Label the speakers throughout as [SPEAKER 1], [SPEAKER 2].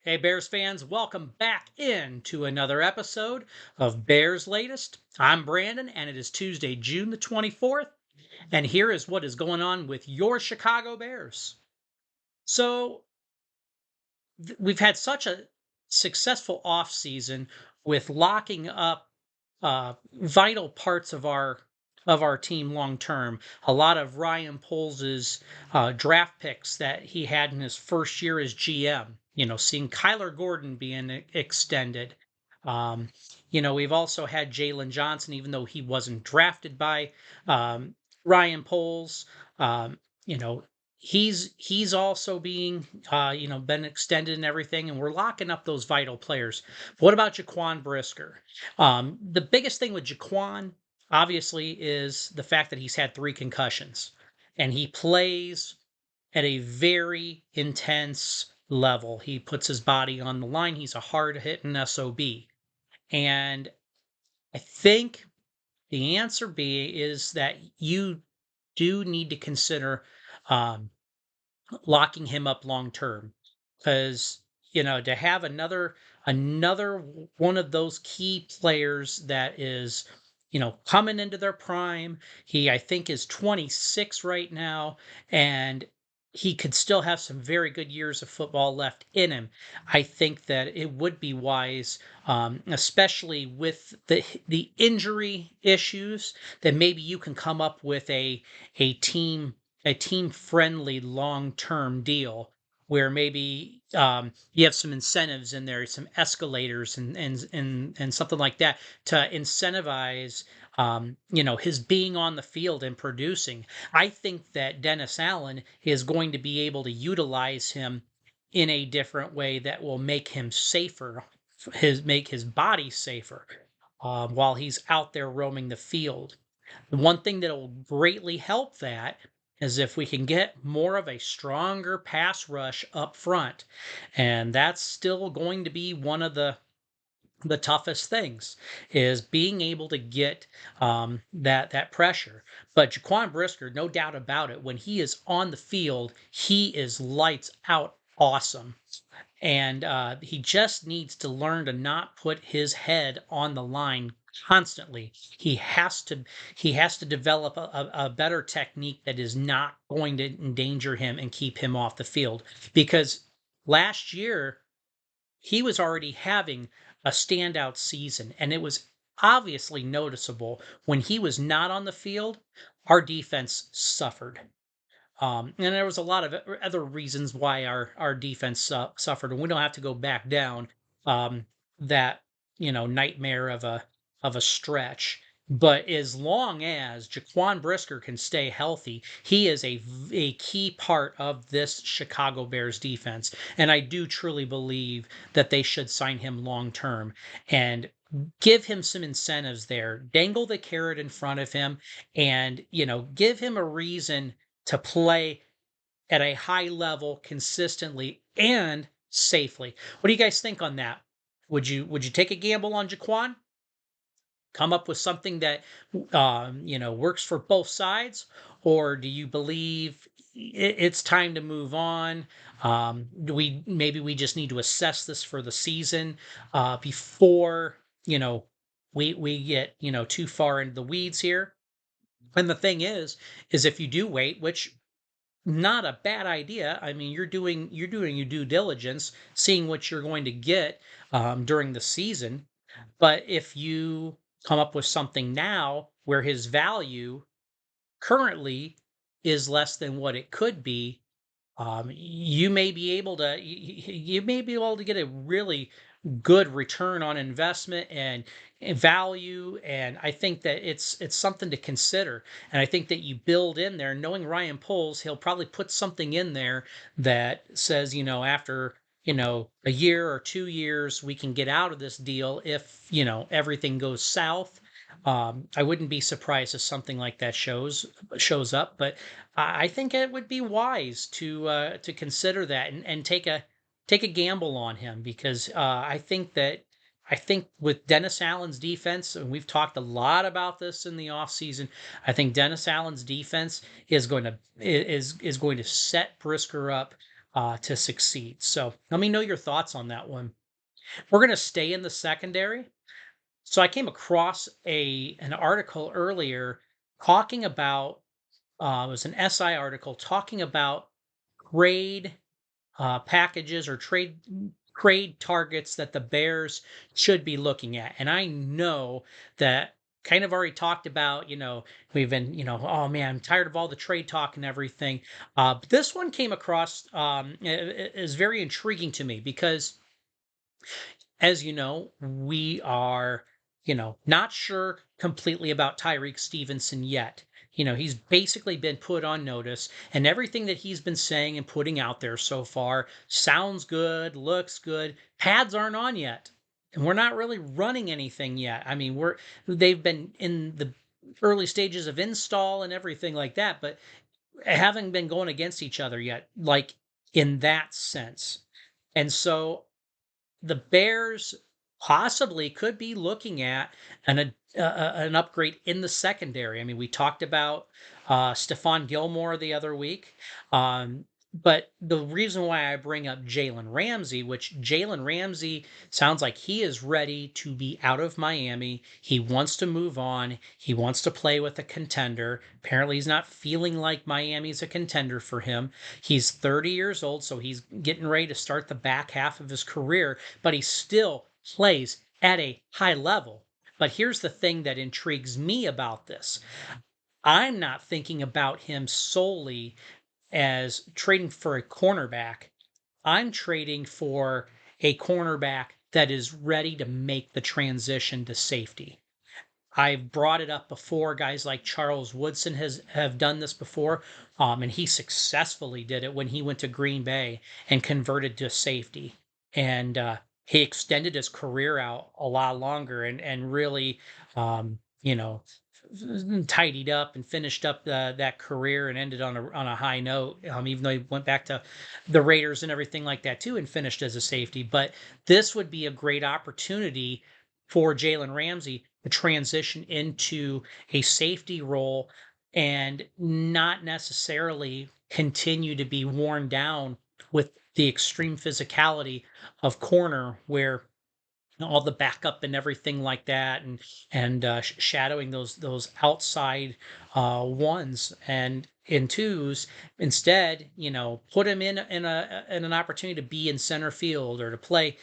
[SPEAKER 1] Hey, Bears fans, welcome back into another episode of Bears Latest. I'm Brandon, and it is Tuesday, June the 24th, and here is what is going on with your Chicago Bears. So, we've had such a successful offseason with locking up vital parts of our team long term. A lot of Ryan Poles' draft picks that he had in his first year as GM. Seeing Kyler Gordon being extended. Um, we've also had Jalen Johnson, even though he wasn't drafted by um, Ryan Poles. Um, you know, he's also being been extended and everything, and we're locking up those vital players. What about Jaquan Brisker? The biggest thing with Jaquan, obviously, is the fact that he's had 3 concussions and he plays at a very intense level. He puts his body on the line. He's a hard hitting SOB. And I think the answer B is that you do need to consider um, locking him up long term because to have another one of those key players that is coming into their prime. He, I think, is 26 right now, and he could still have some very good years of football left in him. I think that it would be wise, especially with the injury issues, that maybe you can come up with a team a team friendly long term deal where maybe you have some incentives in there, some escalators and something like that to incentivize his being on the field and producing. I think that Dennis Allen is going to be able to utilize him in a different way that will make him safer, make his body safer while he's out there roaming the field. The one thing that will greatly help that is if we can get more of a stronger pass rush up front. And that's still going to be one of the toughest things is being able to get that pressure. But Jaquan Brisker, no doubt about it, when he is on the field, he is lights out awesome. And he just needs to learn to not put his head on the line constantly. He has to develop a better technique that is not going to endanger him and keep him off the field. Because last year he was already having a standout season, and it was obviously noticeable when he was not on the field. Our defense suffered. And there was a lot of other reasons why our defense suffered, and we don't have to go back down that nightmare of a stretch. But as long as Jaquan Brisker can stay healthy, he is a key part of this Chicago Bears defense, and I do truly believe that they should sign him long term and give him some incentives there. Dangle the carrot in front of him, and give him a reason to play at a high level consistently and safely. What do you guys think on that? Would you take a gamble on Jaquan? Come up with something that works for both sides, or do you believe it's time to move on? Do we just need to assess this for the season before we get too far into the weeds here? And the thing is if you do wait, which not a bad idea. I mean, you're doing your due diligence, seeing what you're going to get during the season. But if you come up with something now where his value currently is less than what it could be, you may be able to get a really good return on investment and value. And I think that it's something to consider. And I think that you build in there, knowing Ryan Poles, he'll probably put something in there that says, after a year or 2 years, we can get out of this deal if everything goes south. I wouldn't be surprised if something like that shows up, but I think it would be wise to consider that and take a gamble on him because I think with Dennis Allen's defense, and we've talked a lot about this in the offseason, I think Dennis Allen's defense is going to set Brisker up to succeed. So let me know your thoughts on that one. We're going to stay in the secondary. So I came across an article earlier talking about it was an SI article talking about grade packages or trade targets that the Bears should be looking at. And I know that kind of already talked about, we've been, oh man, I'm tired of all the trade talk and everything. But this one came across is very intriguing to me because as you know, we are, not sure completely about Tyreek Stevenson yet. He's basically been put on notice, and everything that he's been saying and putting out there so far sounds good, looks good. Pads aren't on yet, and we're not really running anything yet. I mean, they've been in the early stages of install and everything like that, but haven't been going against each other yet, like in that sense. And so the Bears possibly could be looking at an upgrade in the secondary. I mean, we talked about Stephon Gilmore the other week. But the reason why I bring up Jalen Ramsey, which Jalen Ramsey sounds like he is ready to be out of Miami. He wants to move on. He wants to play with a contender. Apparently, he's not feeling like Miami's a contender for him. He's 30 years old, so he's getting ready to start the back half of his career, but he still plays at a high level. But here's the thing that intrigues me about this. I'm not thinking about him solely as trading for a cornerback. I'm trading for a cornerback that is ready to make the transition to safety. I've brought it up before. Guys like Charles Woodson have done this before, and he successfully did it when he went to Green Bay and converted to safety. And he extended his career out a lot longer and really, you know, tidied up and finished up that career and ended on a high note. Even though he went back to the Raiders and everything like that too, and finished as a safety. But this would be a great opportunity for Jalen Ramsey to transition into a safety role and not necessarily continue to be worn down with the extreme physicality of corner where all the backup and everything like that and shadowing those outside ones and in twos instead put him in an opportunity to be in center field or to play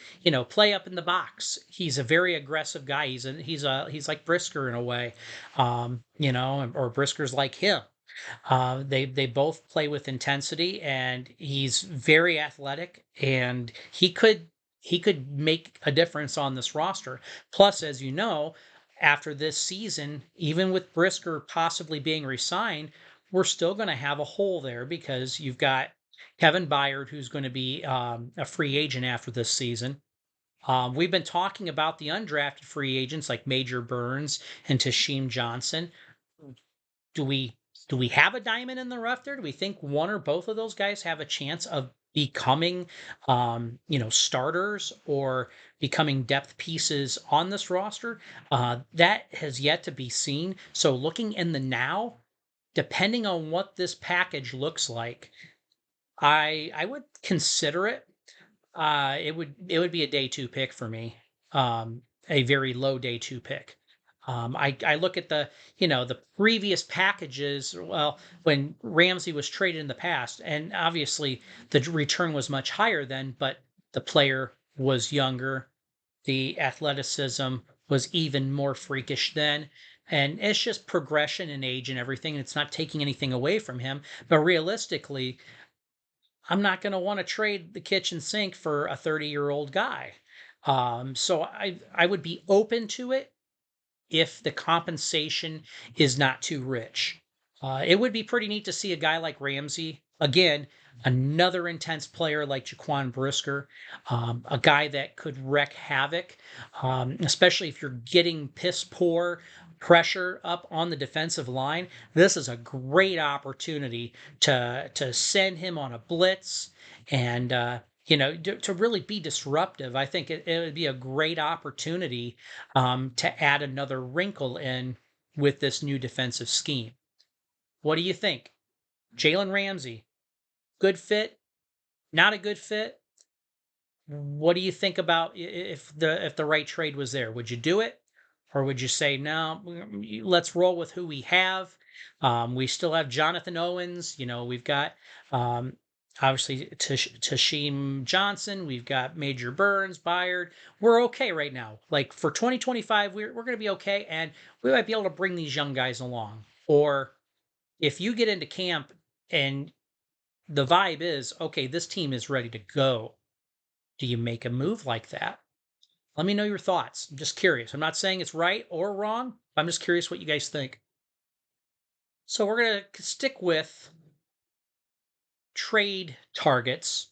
[SPEAKER 1] up in the box. He's a very aggressive guy. He's like Brisker in a way, or Brisker's like him. They both play with intensity, and he's very athletic, and he could make a difference on this roster. Plus, as you know, after this season, even with Brisker possibly being resigned, we're still going to have a hole there because you've got Kevin Byard, who's going to be a free agent after this season. We've been talking about the undrafted free agents like Major Burns and Tashim Johnson. Do we do we have a diamond in the rough there? Do we think one or both of those guys have a chance of becoming starters or becoming depth pieces on this roster? That has yet to be seen. So looking in the now, depending on what this package looks like, I would consider it. It would be a day two pick for me. A very low day two pick. I look at the previous packages. Well, when Ramsey was traded in the past, and obviously the return was much higher then, but the player was younger. The athleticism was even more freakish then. And it's just progression in age and everything. And it's not taking anything away from him. But realistically, I'm not going to want to trade the kitchen sink for a 30-year-old guy. So I would be open to it if the compensation is not too rich. It would be pretty neat to see a guy like Ramsey again, another intense player like Jaquan Brisker, a guy that could wreak havoc, especially if you're getting piss poor pressure up on the defensive line. This is a great opportunity to send him on a blitz and to really be disruptive. I think it would be a great opportunity to add another wrinkle in with this new defensive scheme. What do you think? Jalen Ramsey, good fit, Not a good fit. What do you think about if the right trade was there? Would you do it, or would you say no? Let's roll with who we have. We still have Jonathan Owens. You know, we've got um, obviously Tashim Johnson. We've got Major Burns, Byard. We're okay right now. Like for 2025, we're going to be okay, and we might be able to bring these young guys along. Or if you get into camp and the vibe is okay, this team is ready to go, do you make a move like that? Let me know your thoughts. I'm just curious. I'm not saying it's right or wrong. I'm just curious what you guys think. So we're going to stick with trade targets.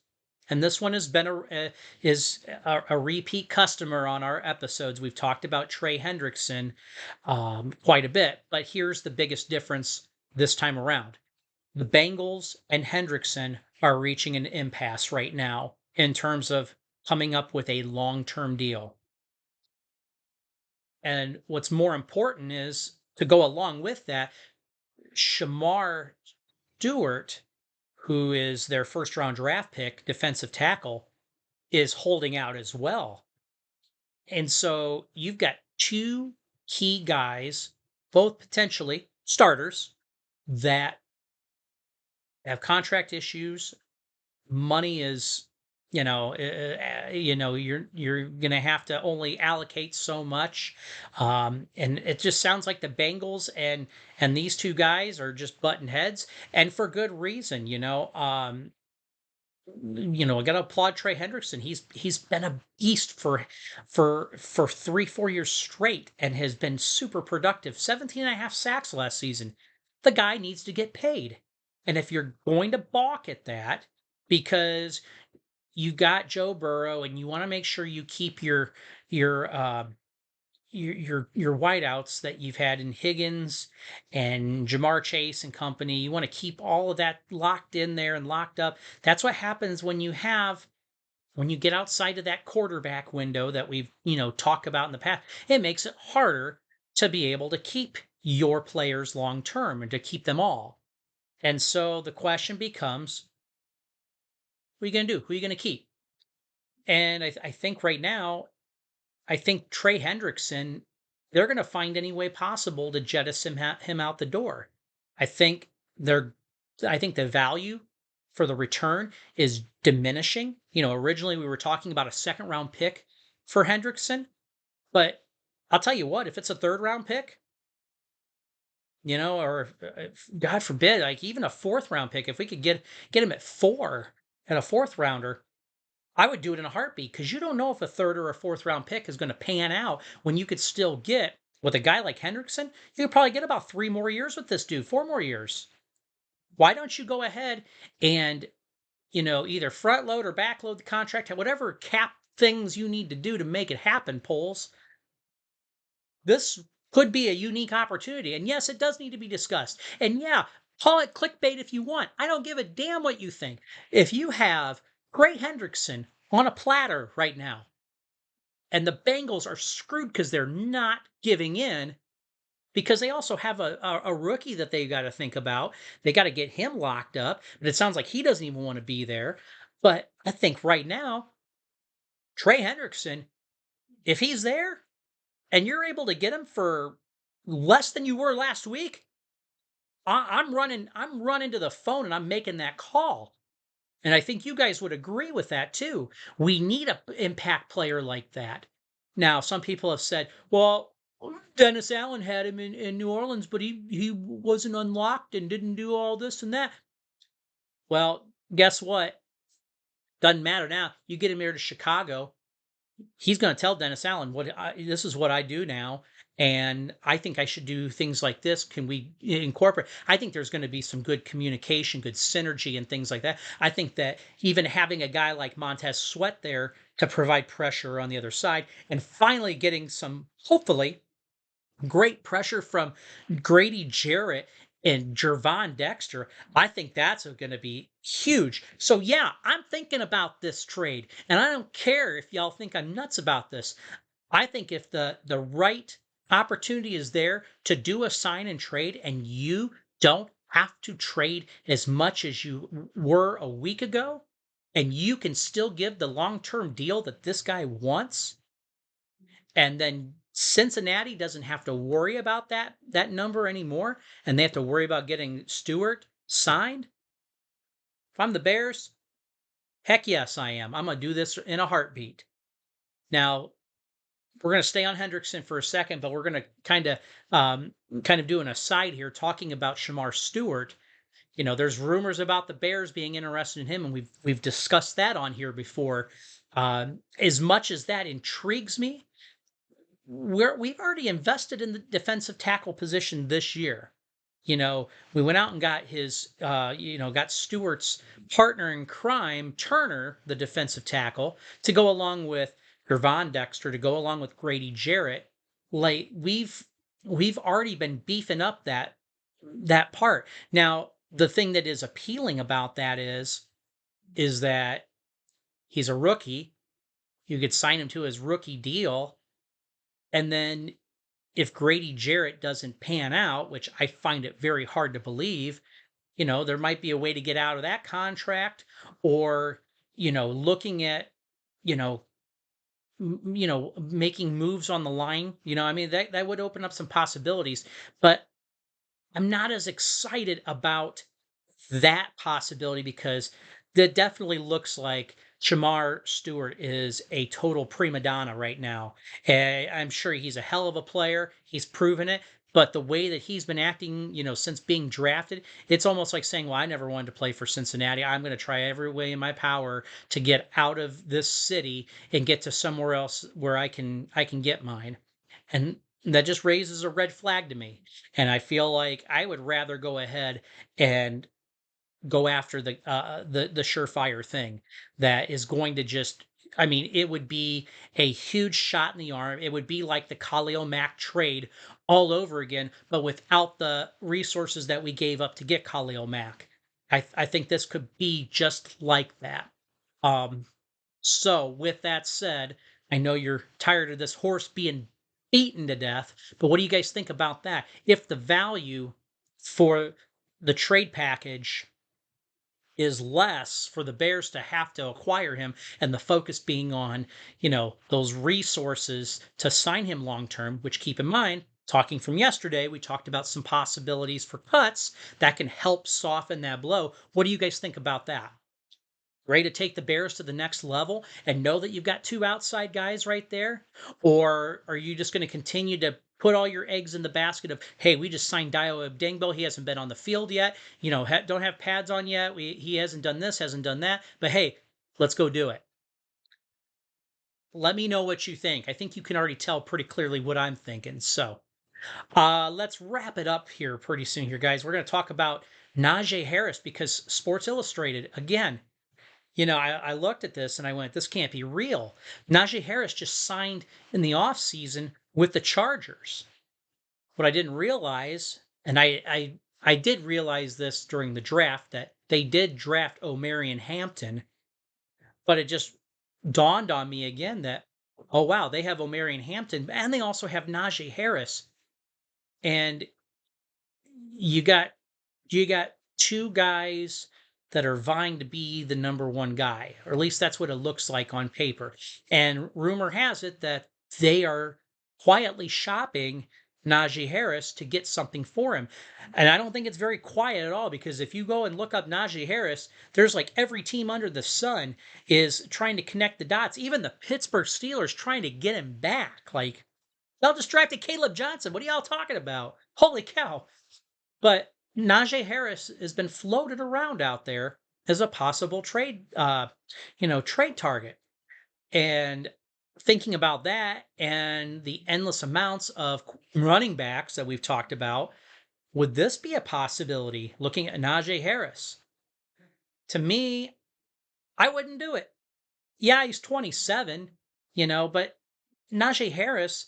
[SPEAKER 1] And this one has been a repeat customer on our episodes. We've talked about Trey Hendrickson quite a bit, but here's the biggest difference this time around. The Bengals and Hendrickson are reaching an impasse right now in terms of coming up with a long-term deal. And what's more important is to go along with that, Shamar Stewart, who is their first round draft pick, defensive tackle, is holding out as well. And so you've got two key guys, both potentially starters, that have contract issues. Money is, you're gonna have to only allocate so much, and it just sounds like the Bengals and these two guys are just button heads, and for good reason. I got to applaud Trey Hendrickson. He's been a beast for 3 4 years straight and has been super productive. 17 and a half sacks last season. The guy needs to get paid, and if you're going to balk at that because you got Joe Burrow and you want to make sure you keep your your wideouts that you've had in Higgins and Jamar Chase and company. You want to keep all of that locked in there and locked up. That's what happens when you get outside of that quarterback window that we've, talked about in the past. It makes it harder to be able to keep your players long term and to keep them all. And so the question becomes, what are you going to do? Who are you going to keep? And I think right now, I think Trey Hendrickson, they're going to find any way possible to jettison him out the door. I think they're, I think the value for the return is diminishing. Originally we were talking about a second round pick for Hendrickson, but I'll tell you what, if it's a third round pick, or God forbid, like even a fourth round pick, if we could get him at 4 and a fourth rounder, I would do it in a heartbeat because you don't know if a third or a fourth round pick is going to pan out when you could still get with a guy like Hendrickson. You could probably get about 3 more years with this dude, 4 more years. Why don't you go ahead and, either front load or back load the contract, whatever cap things you need to do to make it happen, Poles? This could be a unique opportunity. And yes, it does need to be discussed. And yeah, call it clickbait if you want. I don't give a damn what you think. If you have Gray Hendrickson on a platter right now, and the Bengals are screwed because they're not giving in, because they also have a rookie that they got to think about. They got to get him locked up, but it sounds like he doesn't even want to be there. But I think right now, Trey Hendrickson, if he's there and you're able to get him for less than you were last week, I'm running to the phone and I'm making that call. And I think you guys would agree with that too. We need an impact player like that. Now, some people have said, well, Dennis Allen had him in New Orleans, but he wasn't unlocked and didn't do all this and that. Well, guess what? Doesn't matter now. You get him here to Chicago, he's going to tell Dennis Allen, this is what I do now, and I think I should do things like this. Can we incorporate? I think there's going to be some good communication, good synergy, and things like that. I think that even having a guy like Montez Sweat there to provide pressure on the other side, and finally getting some, hopefully, great pressure from Grady Jarrett and Jervon Dexter. I think that's going to be huge. So yeah, I'm thinking about this trade, and I don't care if y'all think I'm nuts about this. I think if the right opportunity is there to do a sign and trade, and you don't have to trade as much as you were a week ago, and you can still give the long-term deal that this guy wants, and then Cincinnati doesn't have to worry about that number anymore, and they have to worry about getting Stewart signed. If I'm the Bears, heck yes, I am. I'm gonna do this in a heartbeat. Now, we're going to stay on Hendrickson for a second, but we're going to kind of do an aside here, talking about Shamar Stewart. There's rumors about the Bears being interested in him, and we've discussed that on here before. As much as that intrigues me, we've already invested in the defensive tackle position this year. We went out and got got Stewart's partner in crime, Turner, the defensive tackle, to go along with Gervon Dexter, to go along with Grady Jarrett. Like we've already been beefing up that part. Now, the thing that is appealing about that is that he's a rookie. You could sign him to his rookie deal, and then if Grady Jarrett doesn't pan out, which I find it very hard to believe, there might be a way to get out of that contract, or, looking at, you know, making moves on the line. I mean, that would open up some possibilities, but I'm not as excited about that possibility because that definitely looks like Shamar Stewart is a total prima donna right now. I'm sure he's a hell of a player. He's proven it. But the way that he's been acting, since being drafted, it's almost like saying, well, I never wanted to play for Cincinnati. I'm going to try every way in my power to get out of this city and get to somewhere else where I can get mine. And that just raises a red flag to me. And I feel like I would rather go ahead and go after the surefire thing that is going to just, I mean, it would be a huge shot in the arm. It would be like the Khalil Mack trade all over again, but without the resources that we gave up to get Khalil Mack. I think this could be just like that. Um, so with that said, I know you're tired of this horse being beaten to death, but what do you guys think about that? If the value for the trade package is less for the Bears to have to acquire him, and the focus being on, those resources to sign him long term, which, keep in mind, talking from yesterday, we talked about some possibilities for cuts that can help soften that blow. What do you guys think about that? Ready to take the Bears to the next level and know that you've got two outside guys right there? Or are you just going to continue to put all your eggs in the basket of, hey, we just signed Dio Abdingbo. He hasn't been on the field yet. Don't have pads on yet. He hasn't done this, hasn't done that. But hey, let's go do it. Let me know what you think. I think you can already tell pretty clearly what I'm thinking. So let's wrap it up here pretty soon here, guys. We're going to talk about Najee Harris because Sports Illustrated, again, I looked at this and I went, this can't be real. Najee Harris just signed in the offseason with the Chargers. What I didn't realize, and I did realize this during the draft, that they did draft Omarion Hampton, but it just dawned on me again that, oh wow, they have Omarion Hampton and they also have Najee Harris. And you got you got two guys that are vying to be the number one guy, or at least that's what it looks like on paper. And rumor has it that they are quietly shopping Najee Harris to get something for him. And I don't think it's very quiet at all because if you go and look up Najee Harris, there's like every team under the sun is trying to connect the dots. Even the Pittsburgh Steelers trying to get him back. Like, y'all just drafted Caleb Johnson. What are y'all talking about? Holy cow. But Najee Harris has been floated around out there as a possible trade target. And thinking about that and the endless amounts of running backs that we've talked about, would this be a possibility looking at Najee Harris? To me, I wouldn't do it. Yeah, he's 27, but Najee Harris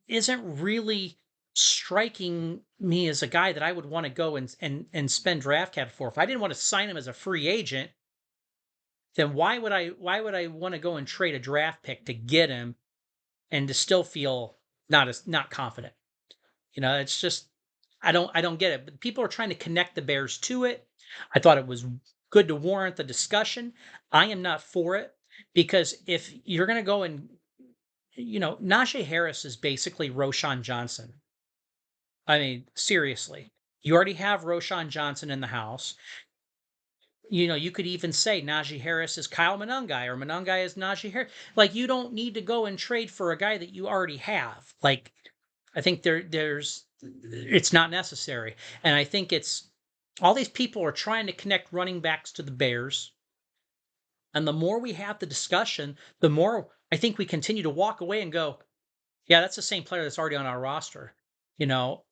[SPEAKER 1] isn't really striking me as a guy that I would want to go and spend draft cap for. If I didn't want to sign him as a free agent, then why would I want to go and trade a draft pick to get him and to still feel not confident? It's just I don't get it. But people are trying to connect the Bears to it. I thought it was good to warrant the discussion. I am not for it because if you're going to go and, Najee Harris is basically Roshan Johnson. I mean, seriously. You already have Roshan Johnson in the house. You could even say Najee Harris is Kyle Monangai or Monangai is Najee Harris. Like, you don't need to go and trade for a guy that you already have. Like, I think there's it's not necessary. And I think it's all these people are trying to connect running backs to the Bears. And the more we have the discussion, the more I think we continue to walk away and go, yeah, that's the same player that's already on our roster. You know,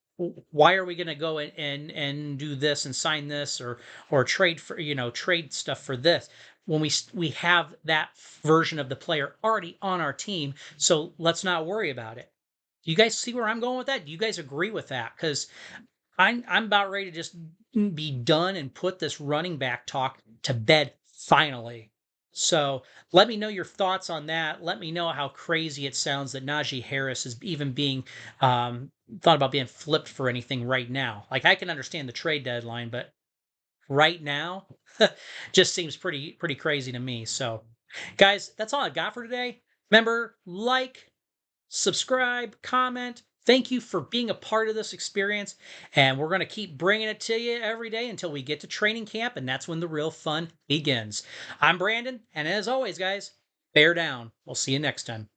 [SPEAKER 1] why are we going to go and do this and sign this or trade for trade stuff for this when we have that version of the player already on our team? So let's not worry about it. Do you guys see where I'm going with that? Do you guys agree with that? Because I'm about ready to just be done and put this running back talk to bed finally. So let me know your thoughts on that. Let me know how crazy it sounds that Najee Harris is even being thought about being flipped for anything right now. Like, I can understand the trade deadline, but right now just seems pretty crazy to me. So, guys, that's all I got for today. Remember, like, subscribe, comment. Thank you for being a part of this experience. And we're going to keep bringing it to you every day until we get to training camp. And that's when the real fun begins. I'm Brandon. And as always, guys, bear down. We'll see you next time.